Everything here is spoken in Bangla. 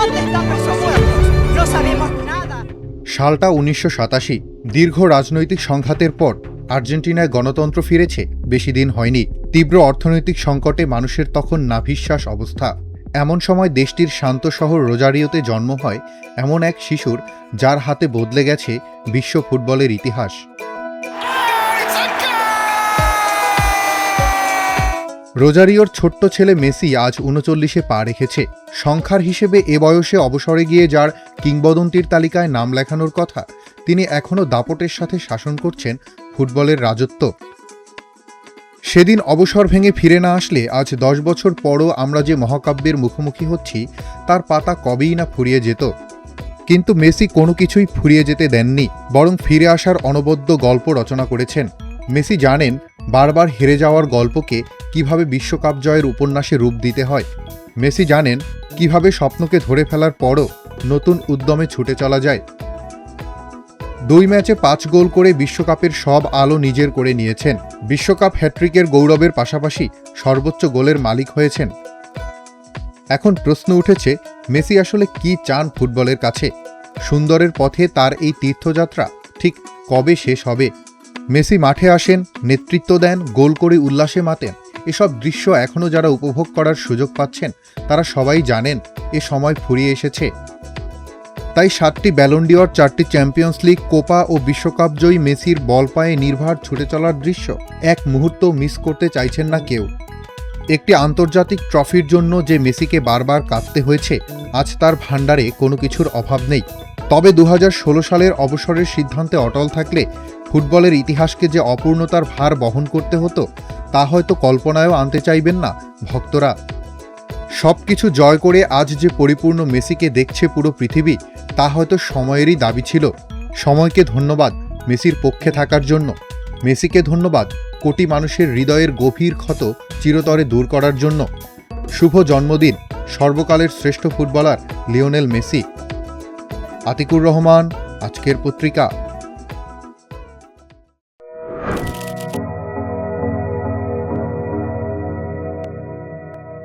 ¿Dónde están nuestros muertos? No sabemos nada. সালটা ১৯৮৭। দীর্ঘ রাজনৈতিক সংঘাতের পর আর্জেন্টিনায় গণতন্ত্র ফিরেছে বেশি দিন হয়নি। তীব্র অর্থনৈতিক সংকটে মানুষের তখন নাভিশ্বাস অবস্থা। এমন সময় দেশটির শান্ত শহর রোজারিওতে জন্ম হয় এমন এক শিশুর, যার হাতে বদলে গেছে বিশ্ব ফুটবলের ইতিহাস। রোজারিওর ছোট্ট ছেলে মেসি আজ ৩৯-এ পা রেখেছে। সংখ্যার হিসেবে এ বয়সে অবসরে গিয়ে যার কিংবদন্তির তালিকায় নাম লেখানোর কথা, তিনি এখনও দাপটের সাথে শাসন করছেন ফুটবলের রাজত্ব। সেদিন অবসর ভেঙে ফিরে না আসলে আজ ১০ বছর পরও আমরা যে মহাকাব্যের মুখোমুখি হচ্ছি তার পাতা কবেই না ফুরিয়ে যেত। কিন্তু মেসি কোনো কিছুই ফুরিয়ে যেতে দেননি, বরং ফিরে আসার অনবদ্য গল্প রচনা করেছেন। মেসি জানেন বারবার হেরে যাওয়ার গল্পকে কিভাবে বিশ্বকাপ জয়ের উপন্যাসে রূপ দিতে হয়। মেসি জানেন কিভাবে স্বপ্নকে ধরে ফেলার পরও নতুন উদ্যমে ছুটে চলা যায়। ২ ম্যাচে ৫ গোল করে বিশ্বকাপের সব আলো নিজের করে নিয়েছেন। বিশ্বকাপ হ্যাট্রিকের গৌরবের পাশাপাশি সর্বোচ্চ গোলের মালিক হয়েছেন। এখন প্রশ্ন উঠেছে, মেসি আসলে কি চান ফুটবলের কাছে? সুন্দরের পথে তার এই তীর্থযাত্রা ঠিক কবে শেষ হবে? মেসি মাঠে আসেন, নেতৃত্ব দেন, গোল করে উল্লাসে মাতেন। এসব দৃশ্য এখনও যারা উপভোগ করার সুযোগ পাচ্ছেন তারা সবাই জানেন এ সময় ফুরিয়ে এসেছে। তাই ৭টি ব্যালন ডি'অর, ৪টি চ্যাম্পিয়ন্স লিগ, কোপা ও বিশ্বকাপ জয়ী মেসির বল পায়ে নির্ভার ছুটে চলার দৃশ্য এক মুহূর্ত মিস করতে চাইছেন না কেউ। একটি আন্তর্জাতিক ট্রফির জন্য যে মেসিকে বারবার কাঁদতে হয়েছে, আজ তার ভাণ্ডারে কোনো কিছুর অভাব নেই। তবে ২০১৬ সালের অবসরের সিদ্ধান্তে অটল থাকলে ফুটবলের ইতিহাসকে যে অপূর্ণতার ভার বহন করতে হতো তা হয়তো কল্পনায়ও আনতে চাইবেন না ভক্তরা। সবকিছু জয় করে আজ যে পরিপূর্ণ মেসিকে দেখছে পুরো পৃথিবী, তা হয়তো সময়েরই দাবি ছিল। সময়কে ধন্যবাদ মেসির পক্ষে থাকার জন্য। মেসিকে ধন্যবাদ কোটি মানুষের হৃদয়ের গভীর ক্ষত চিরতরে দূর করার জন্য। শুভ জন্মদিন সর্বকালের শ্রেষ্ঠ footballer Lionel Messi. Atiqur Rahman, আজকের পত্রিকা।